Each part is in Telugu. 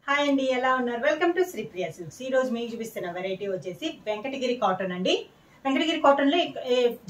హాయ్ అండి, ఎలా ఉన్నారు? Welcome to Sripriya silks. ఈ రోజు మీకు చూపిస్తున్న వెరైటీ వచ్చేసి వెంకటగిరి కాటన్ అండి. వెంకటగిరి కాటన్ లో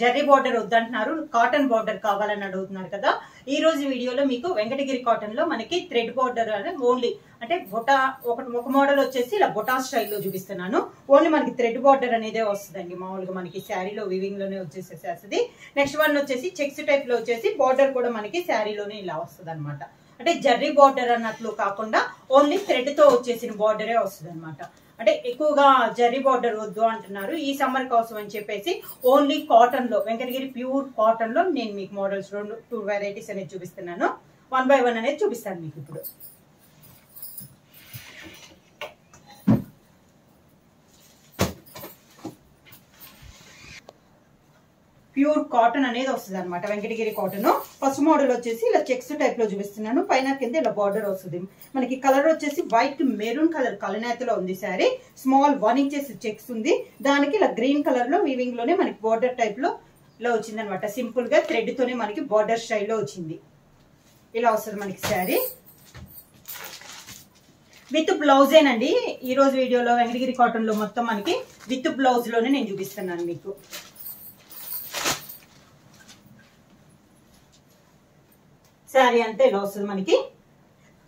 జర్రీ బార్డర్ వద్దంటున్నారు, కాటన్ బార్డర్ కావాలని అడుగుతున్నారు కదా. ఈ రోజు వీడియోలో మీకు వెంకటగిరి కాటన్ లో మనకి థ్రెడ్ బార్డర్ అనేది ఓన్లీ అంటే బొటా ఒక మోడల్ వచ్చేసి ఇలా బొటా స్టైల్లో చూపిస్తున్నాను. ఓన్లీ మనకి థ్రెడ్ బార్డర్ అనేదే వస్తుందండి. మామూలుగా మనకి శారీలో వివింగ్ లోనే వచ్చేసేసేస్తుంది. నెక్స్ట్ వన్ వచ్చేసి చెక్స్ టైప్ లో వచ్చేసి బార్డర్ కూడా మనకి శారీలోనే ఇలా వస్తుంది అనమాట. అంటే జర్రీ బార్డర్ అన్నట్లు కాకుండా ఓన్లీ థ్రెడ్ తో వచ్చేసిన బార్డరే వస్తుంది అనమాట. అంటే ఎక్కువగా జర్రీ బార్డర్ వద్దు అంటున్నారు ఈ సమ్మర్ కోసం అని చెప్పేసి ఓన్లీ కాటన్ లో వెంకటగిరి ప్యూర్ కాటన్ లో నేను మీకు మోడల్స్ 2 వెరైటీస్ అనేది చూపిస్తున్నాను. 1 by 1 అనేది చూపిస్తాను మీకు ఇప్పుడు. ప్యూర్ కాటన్ అనేది వస్తుంది అనమాట. వెంకటగిరి కాటన్ ఫస్ట్ మోడల్ వచ్చేసి ఇలా చెక్స్ టైప్ లో చూపిస్తున్నాను. పైన కింద ఇలా బార్డర్ వస్తుంది. మనకి కలర్ వచ్చేసి వైట్ మెరూన్ కలర్ కలనేతలో ఉంది శారీ. స్మాల్ 1 inches చెక్స్ ఉంది. దానికి ఇలా గ్రీన్ కలర్ లో వీవింగ్ లోనే మనకి బార్డర్ టైప్ లో ఇలా వచ్చింది అనమాట. సింపుల్ గా థ్రెడ్ తోనే మనకి బార్డర్ స్టైల్లో వచ్చింది. ఇలా వస్తుంది మనకి శారీ విత్ బ్లౌజేనండి. ఈ రోజు వీడియోలో వెంకటగిరి కాటన్ లో మొత్తం మనకి విత్ బ్లౌజ్ లోనే నేను చూపిస్తున్నాను మీకు. శారీ అంతా ఇలా వస్తుంది మనకి.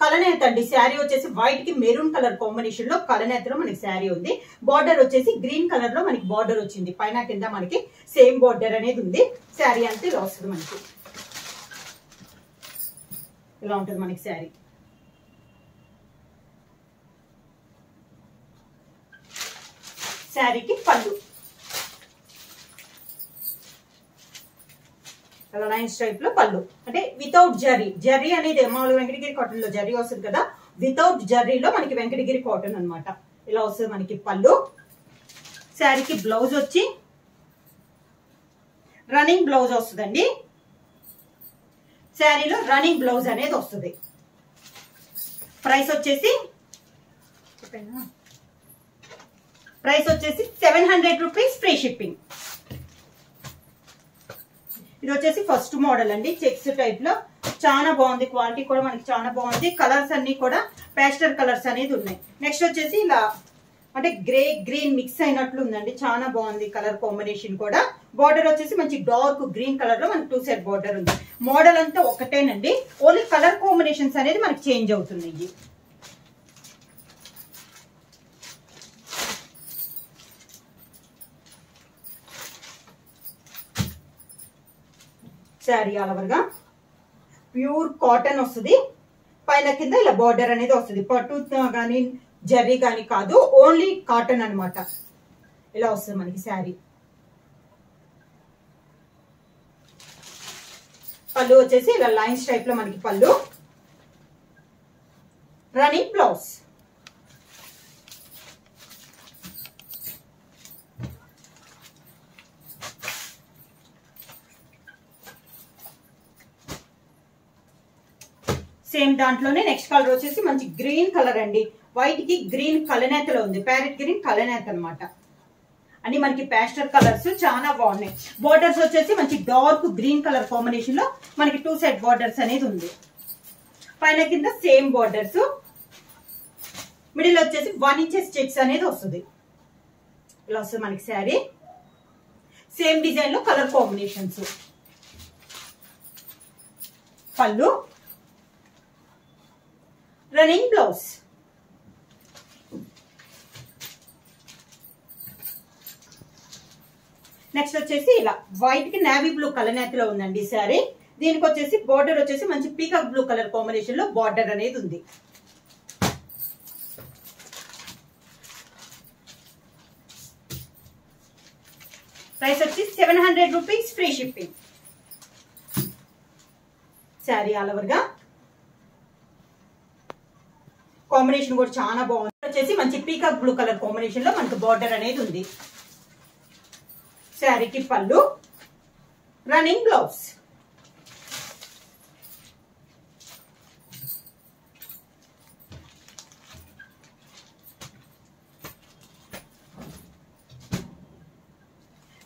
కలనేత అండి. శారీ వచ్చేసి వైట్ కి మెరూన్ కలర్ కాంబినేషన్ లో కలనేతలో మనకి శారీ ఉంది. బార్డర్ వచ్చేసి గ్రీన్ కలర్ లో మనకి బార్డర్ వచ్చింది. పైన కింద మనకి సేమ్ బార్డర్ అనేది ఉంది. శారీ అంతా ఇలా వస్తుంది మనకి. ఇలా ఉంటుంది మనకి శారీ. శారీకి పళ్ళు లైన్స్ టైప్ లో పళ్ళు. అంటే వితౌట్ జర్రీ అనేది మామూలుగా వెంకటగిరి కాటన్ లో జర్రీ వస్తుంది కదా. వితౌట్ జర్రీలో మనకి వెంకటగిరి కాటన్ అనమాట. ఇలా వస్తుంది మనకి పళ్ళు. శారీకి బ్లౌజ్ వచ్చి రన్నింగ్ బ్లౌజ్ వస్తుందండి. శారీలో రన్నింగ్ బ్లౌజ్ అనేది వస్తుంది. ప్రైస్ వచ్చేసి 700 రూపీస్ ఫ్రీ షిప్పింగ్. ఇది వచ్చేసి ఫస్ట్ మోడల్ అండి. చెక్స్ టైప్ లో చాలా బాగుంది. క్వాలిటీ కూడా మనకి చాలా బాగుంది. కలర్స్ అన్ని కూడా పేస్టల్ కలర్స్ అనేది ఉన్నాయి. నెక్స్ట్ వచ్చేసి ఇలా అంటే గ్రే గ్రీన్ మిక్స్ అయినట్లు ఉందండి. చాలా బాగుంది కలర్ కాంబినేషన్ కూడా. బార్డర్ వచ్చేసి మంచి డార్క్ గ్రీన్ కలర్ లో మనకి 2 side బార్డర్ ఉంది. మోడల్ అంతా ఒకటేనండి. ఓన్లీ కలర్ కాంబినేషన్స్ అనేది మనకి చేంజ్ అవుతున్నాయి. శారీ ఆల్ ఓవర్ గా ప్యూర్ కాటన్ వస్తుంది. పైన కింద ఇలా బార్డర్ అనేది వస్తుంది. పట్టు కానీ జర్రీ కానీ కాదు, ఓన్లీ కాటన్ అనమాట. ఇలా వస్తుంది మనకి శారీ. పళ్ళు వచ్చేసి ఇలా లైన్స్ టైప్ లో మనకి పళ్ళు. Running blouse. సేమ్ దాంట్లోనే నెక్స్ట్ కలర్ వచ్చేసి మంచి గ్రీన్ కలర్ అండి. వైట్ కి గ్రీన్ కలనేతలో ఉంది. ప్యారెట్ గ్రీన్ కలనేత అనమాట. అన్ని మనకి పేస్టల్ కలర్స్ చాలా బాగున్నాయి. బోర్డర్స్ వచ్చేసి మంచి డార్క్ గ్రీన్ కలర్ కాంబినేషన్ లో మనకి 2 side బార్డర్స్ అనేది ఉంది. పైన కింద సేమ్ బార్డర్స్. మిడిల్ వచ్చేసి 1 inches చెక్స్ అనేది వస్తుంది. ఇలా వస్తుంది మనకి శారీ. సేమ్ డిజైన్ లో కలర్ కాంబినేషన్స్. పళ్ళు రన్నింగ్ బ్లౌజ్. నెక్స్ట్ వచ్చేసి ఇలా వైట్ కి నేవీ బ్లూ కలనేతలో ఉందండి శారీ. దీనికి వచ్చేసి బార్డర్ వచ్చేసి మంచి పీకాక్ బ్లూ కలర్ కాంబినేషన్ లో బార్డర్ అనేది ఉంది. ప్రైస్ వచ్చి 700 rupees free shipping. Sari all over గా కాంబినేషన్ కూడా చాలా బాగుంది. వచ్చేసి మంచి పీకాక్ బ్లూ కలర్ కాంబినేషన్ లో మనకి బార్డర్ అనేది ఉంది. శారీకి పళ్ళు రన్నింగ్ బ్లౌజ్.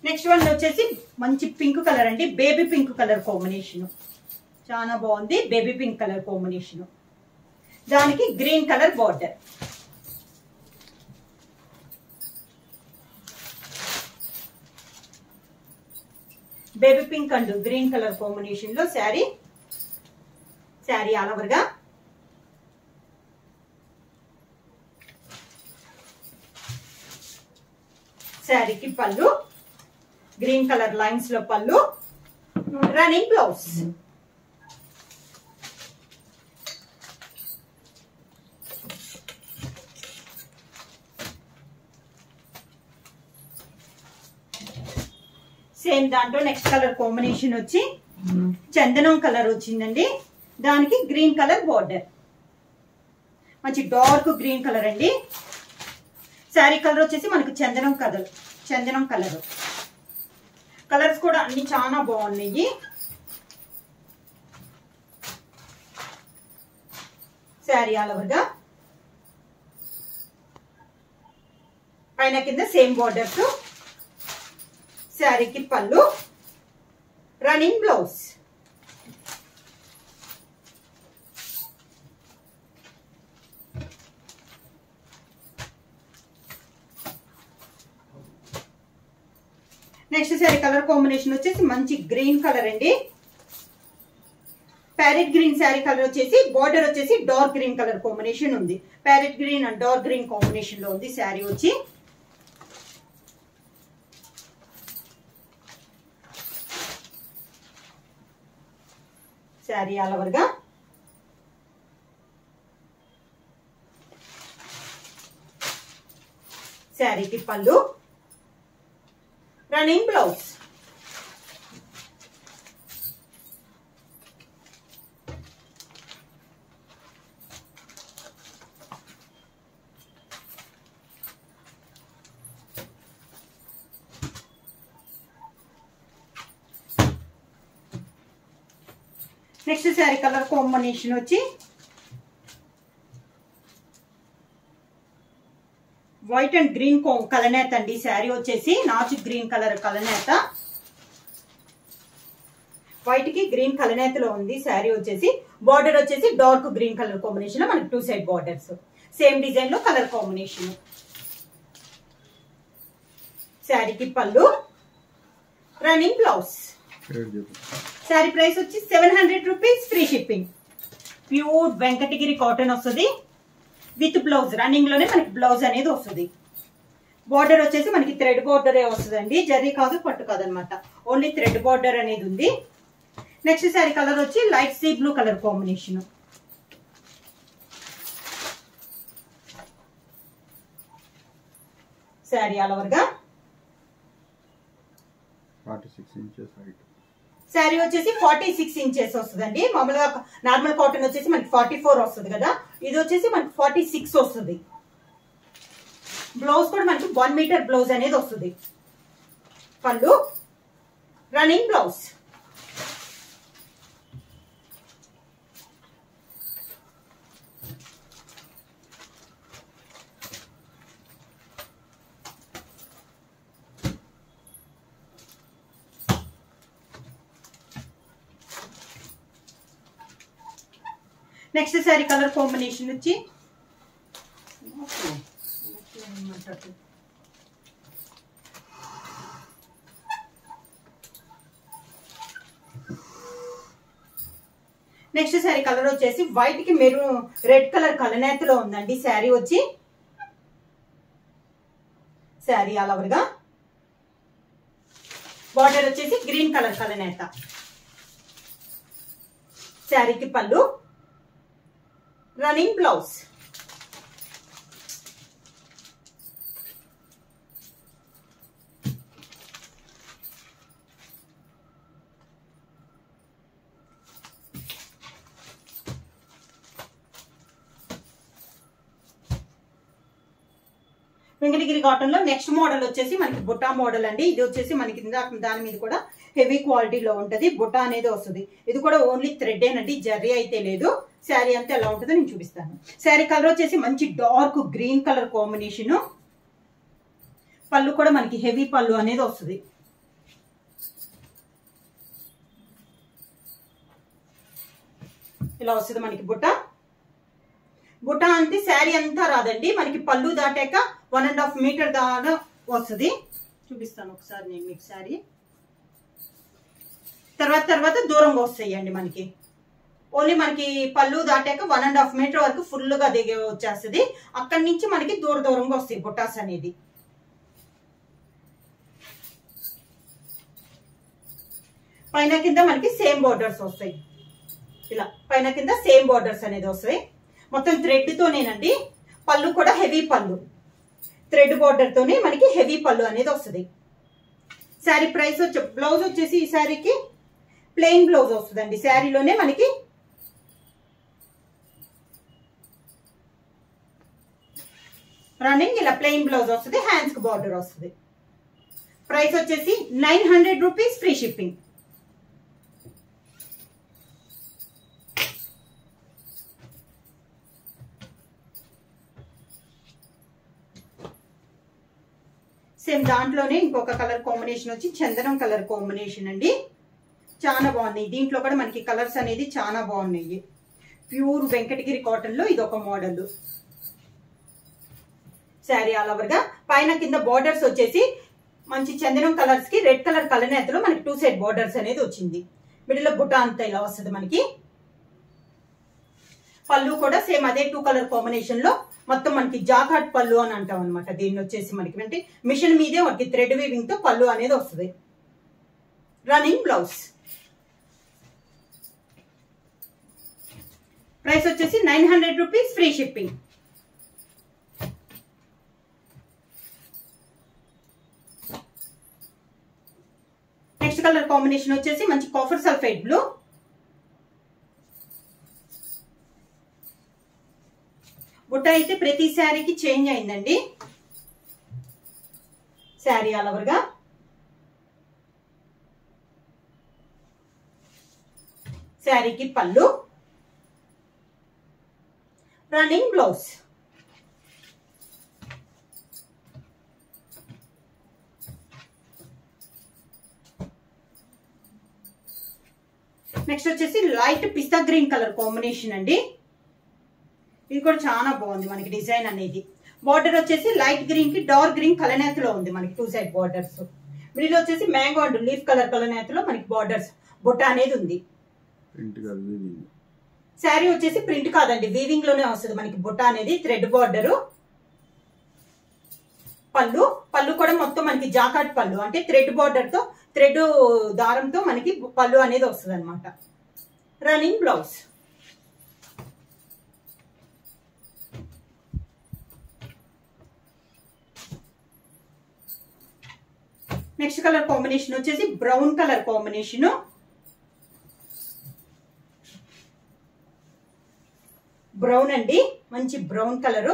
నెక్స్ట్ వన్ వచ్చేసి మంచి పింక్ కలర్ అండి. బేబీ పింక్ కలర్ కాంబినేషన్ చాలా బాగుంది. Baby pink colour combination. దానికి green colour border. Baby pink and green colour combination లో శారీ ఆల్ ఓవర్ గా. శారీకి పళ్ళు గ్రీన్ కలర్ లైన్స్ లో పళ్ళు, రన్నింగ్ బ్లౌజ్. సేమ్ దాంట్లో నెక్స్ట్ కలర్ కాంబినేషన్ వచ్చి చందనం కలర్ వచ్చిందండి. దానికి గ్రీన్ కలర్ బార్డర్, మంచి డార్క్ గ్రీన్ కలర్ అండి. శారీ కలర్ వచ్చేసి మనకు చందనం కలర్. కలర్స్ కూడా అన్ని చాలా బాగున్నాయి. శారీ ఆల్ ఓవర్ గా పైన కింద సేమ్ బార్డర్స్. శారీకి పళ్ళు, running blouse. Next sari colour combination వచ్చేసి మంచి గ్రీన్ కలర్ అండి. ప్యారెట్ గ్రీన్ శారీ కలర్ వచ్చేసి బార్డర్ వచ్చేసి డార్క్ గ్రీన్ కలర్ కాంబినేషన్ ఉంది. Parrot green and dark green combination లో ఉంది శారీ వచ్చి. శారీ ఆల్ ఓవర్ గా శారీకి పళ్ళు, running blouse. Next sari colour combination వచ్చి వైట్ అండ్ గ్రీన్ కలనేత అండి. శారీ వచ్చేసి నాచు గ్రీన్ కలర్ కలనేత, వైట్ కి గ్రీన్ కలనేతలో ఉంది. శారీ వచ్చేసి బార్డర్ వచ్చేసి డార్క్ గ్రీన్ కలర్ కాంబినేషన్ లో మనకి 2 సైడ్ బార్డర్స్, సేమ్ డిజైన్ లో కలర్ కాంబినేషన్. శారీకి పళ్ళు, రన్నింగ్ బ్లౌజ్. శారీ ప్రైస్ వచ్చి 700 rupees, free shipping. Pure Venkatagiri cotton వస్తుంది విత్ బ్లౌజ్. రన్నింగ్ లోనే మనకి బ్లౌజ్ అనేది వస్తుంది. బార్డర్ వచ్చేసి మనకి థ్రెడ్ బార్డరే వస్తుందండి, జరీ కాదు పట్టు కాదు అనమాట. ఓన్లీ థ్రెడ్ బార్డర్ అనేది ఉంది. నెక్స్ట్ శారీ కలర్ వచ్చి light sea blue colour combination. Sari all over గా 46 ఇంచెస్ హైట్. శారీ వచ్చేసి 46 ఇంచెస్ వస్తుందండి. మామూలుగా నార్మల్ కాటన్ వచ్చేసి మనకి 44 వస్తుంది కదా, ఇది వచ్చేసి మనకి 46 వస్తుంది. బ్లౌజ్ కూడా మనకి 1 మీటర్ బ్లౌజ్ అనేది వస్తుంది. పళ్ళు, running blouse. Next sari colour combination వచ్చి నెక్స్ట్ శారీ కలర్ వచ్చేసి వైట్ కి మెరూన్ రెడ్ కలర్ కలనేతలో ఉందండి. శారీ వచ్చి శారీ ఆల్ ఓవర్ గా బార్డర్ వచ్చేసి గ్రీన్ కలర్ కలనేత. శారీకి పళ్ళు, రన్నింగ్ బ్లౌజ్. వెంకటగిరి కాటన్ లో నెక్స్ట్ మోడల్ వచ్చేసి మనకి బుట్టా మోడల్ అండి. ఇది వచ్చేసి మనకి దాని మీద కూడా హెవీ క్వాలిటీలో ఉంటది. బుట్టా అనేది వస్తుంది. ఇది కూడా ఓన్లీ థ్రెడ్ ఏనండి, జర్రీ అయితే లేదు. శారీ అంతా ఎలా ఉంటుందో నేను చూపిస్తాను. శారీ కలర్ వచ్చేసి మంచి డార్క్ గ్రీన్ కలర్ కాంబినేషన్. పళ్ళు కూడా మనకి హెవీ పళ్ళు అనేది వస్తుంది. ఇలా వస్తుంది మనకి బుట్ట. బుటా అంటే శారీ అంతా రాదండి, మనకి పళ్ళు దాటాక 1.5 మీటర్ దాకా వస్తుంది. చూపిస్తాను ఒకసారి నేను మీకు శారీ. తర్వాత దూరంగా వస్తాయండి మనకి. ఓన్లీ మనకి పళ్ళు దాటాక 1.5 మీటర్ వరకు ఫుల్గా దిగే వచ్చేస్తుంది. అక్కడి నుంచి మనకి దూరంగా వస్తాయి బుటాస్ అనేది. పైన కింద మనకి సేమ్ బోర్డర్స్ వస్తాయి. ఇలా పైన కింద సేమ్ బోర్డర్స్ అనేది వస్తాయి. మొత్తం థ్రెడ్ తోనేనండి. పళ్ళు కూడా హెవీ పళ్ళు, థ్రెడ్ బోర్డర్ తోనే మనకి హెవీ పళ్ళు అనేది వస్తుంది. శారీ ప్రైస్ బ్లౌజ్ వచ్చేసి ఈ శారీకి ప్లెయిన్ బ్లౌజ్ వస్తుందండి. శారీలోనే మనకి రన్నింగ్ ఇలా ప్లెయిన్ బ్లౌజ్ వస్తుంది, హ్యాండ్స్ కి బార్డర్ వస్తుంది. ప్రైస్ వచ్చేసి 900 రూపీస్, ఫ్రీ షిప్పింగ్. సేమ్ దాంట్లోనే ఇంకొక కలర్ కాంబినేషన్ వచ్చి చందనం కలర్ కాంబినేషన్ అండి. చాలా బాగున్నాయి. దీంట్లో కూడా మనకి కలర్స్ అనేది చాలా బాగున్నాయి. ప్యూర్ వెంకటగిరి కాటన్ లో ఇది ఒక మోడల్. శారీ ఆల్ ఓవర్ గా పైన కింద బోర్డర్స్ వచ్చేసి మంచి చందనం కలర్స్ కి రెడ్ కలర్ కలనేతలో మనకి 2 సైడ్ బోర్డర్స్ అనేది వచ్చింది. మిడిల్ లో బుట్ట అంతా ఇలా వస్తుంది మనకి. పళ్ళు కూడా సేమ్ అదే 2 కలర్ కాంబినేషన్ లో మొత్తం మనకి జాకాట్ పళ్ళు అని అంటాం అనమాట. దీన్ని వచ్చేసి మనకి అంటే మిషన్ మీదే మనకి థ్రెడ్ వీవింగ్ తో పళ్ళు అనేది వస్తుంది. Running blouse. ప్రైస్ వచ్చేసి 900 rupees, free shipping. Next colour combination వచ్చేసి మంచి కాఫర్ సల్ఫేట్ బ్లూ. బుట్ట అయితే ప్రతి శారీకి చేంజ్ అయిందండి. శారీ ఆల్ ఓవర్ గా శారీకి పళ్ళు, రన్నింగ్ బ్లౌజ్. నెక్స్ట్ వచ్చేసి లైట్ పిస్తా గ్రీన్ కలర్ కాంబినేషన్ అండి. ఇది కూడా చాలా బాగుంది మనకి డిజైన్ అనేది. బార్డర్ వచ్చేసి లైట్ గ్రీన్ కి డార్క్ గ్రీన్ కలనేతలో ఉంది మనకి 2 సైడ్ బార్డర్స్. మిడిల్ వచ్చేసి మ్యాంగో అండ్ లీఫ్ కలర్ కలనేతలో మనకి బార్డర్స్ బుట్ట అనేది ఉంది. శారీ వచ్చేసి ప్రింట్ కాదండి, వీవింగ్ లోనే వస్తుంది మనకి బుట్ట అనేది. Thread border. పళ్ళు కూడా మొత్తం మనకి జాకాట్ పళ్ళు అంటే థ్రెడ్ బార్డర్ తో థ్రెడ్ దారంతో మనకి పళ్ళు అనేది వస్తుంది అనమాట. Running blouse. Next colour combination వచ్చేసి బ్రౌన్ కలర్ కాంబినేషన్. బ్రౌన్ అండి, మంచి బ్రౌన్ కలర్.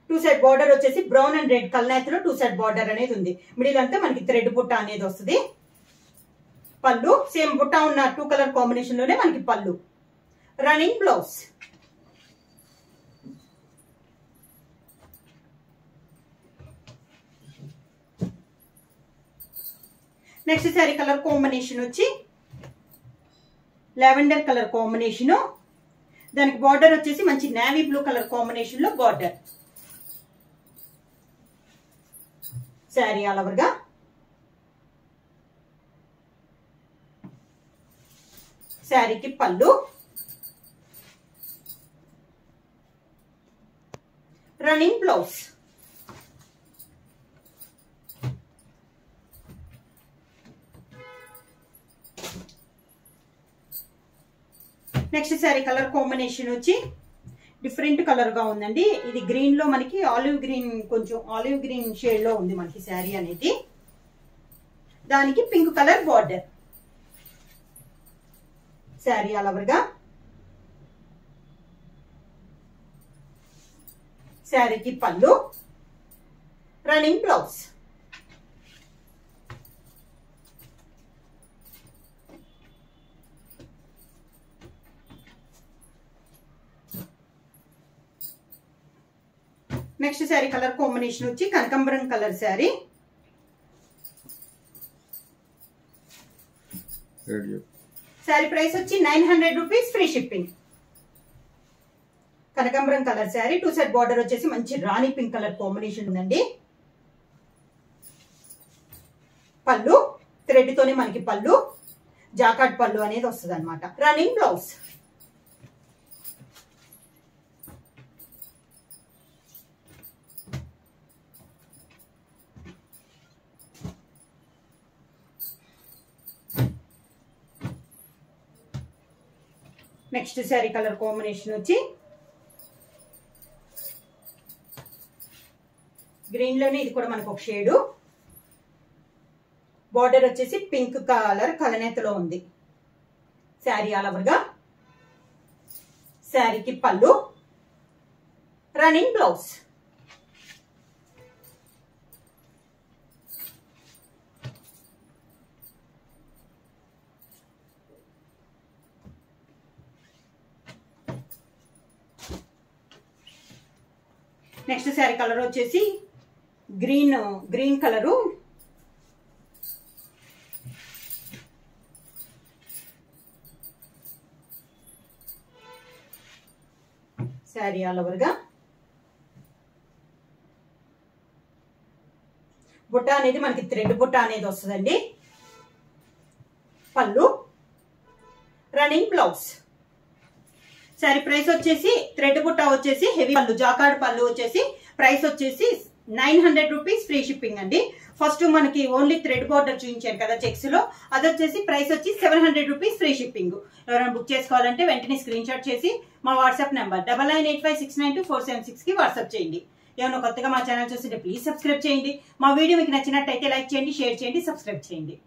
2 సైడ్ బార్డర్ వచ్చేసి బ్రౌన్ అండ్ రెడ్ కలనేతలో 2 సైడ్ బార్డర్ అనేది ఉంది. మిడిల్ అంతా మనకి థ్రెడ్ బుట్ట అనేది వస్తుంది. పళ్ళు సేమ్ బుట్ట ఉన్న 2 కలర్ కాంబినేషన్ లోనే మనకి పళ్ళు. Running blouse. Next sari colour combination వచ్చి లావెండర్ కలర్ కాంబినేషన్. దానికి బార్డర్ వచ్చేసి మంచి నేవీ బ్లూ కలర్ కాంబినేషన్ లో బార్డర్. శారీ ఆల్ ఓవర్ గా శారీకి పళ్ళు, running blouse. Next sari colour combination వచ్చి డిఫరెంట్ కలర్ గా ఉందండి. ఇది గ్రీన్ లో మనకి ఆలివ్ గ్రీన్, కొంచెం ఆలివ్ గ్రీన్ షేడ్ లో ఉంది మనకి శారీ అనేది. దానికి pink colour border. Sari all over గా శారీకి పళ్ళు, running blouse. Next sari colour combination వచ్చి కనకాంబరం కలర్ శారీ. శారీ ప్రైస్ వచ్చి 900 రూపీస్, ఫ్రీ షిప్పింగ్. కనకాంబరం కలర్ శారీ, 2 సైడ్ బార్డర్ వచ్చేసి మంచి రాణి పింక్ కలర్ కాంబినేషన్ ఉందండి. పళ్ళు థ్రెడ్ తోనే మనకి పళ్ళు, జాకాట్ పళ్ళు అనేది వస్తుంది అనమాట. Running blouse. Next sari colour combination వచ్చి గ్రీన్ లోనే ఇది కూడా మనకు ఒక షేడు. బార్డర్ వచ్చేసి పింక్ కలర్ కలనేతలో ఉంది. శారీ ఆల్ ఓవర్ గా. శారీకి పళ్ళు, running blouse. Next sari colour వచ్చేసి green colour. Sari all over గా. బుట్ట అనేది మనకి థ్రెడ్ బుట్ట అనేది వస్తుందండి. పళ్ళు, రన్నింగ్ బ్లౌజ్. శారీ ప్రైస్ వచ్చేసి థ్రెడ్ బుట్ట వచ్చేసి హెవీ పళ్ళు, జాకార్డ్ పళ్ళు వచ్చేసి ప్రైస్ వచ్చేసి 900 రూపీస్ ఫ్రీ షిప్పింగ్ అండి. ఫస్ట్ మనకి ఓన్లీ థ్రెడ్ బార్డర్ చూపించాను కదా చెక్స్ లో, అది వచ్చేసి ప్రైస్ వచ్చి 700 రూపీస్ ఫ్రీ షిప్పింగ్. ఎవరైనా బుక్ చేసుకోవాలంటే వెంటనే స్క్రీన్ షాట్ చేసి మా వాట్సాప్ నెంబర్ 9985692476 కి వాట్సాప్ చేయండి. ఏమైనా కొత్తగా మా ఛానల్ చూస్తుంటే ప్లీజ్ సబ్స్క్రైబ్ చేయండి. మా వీడియో మీకు నచ్చినట్టయితే లైక్ చేయండి, షేర్ చేయండి, సబ్స్క్రైబ్ చేయండి.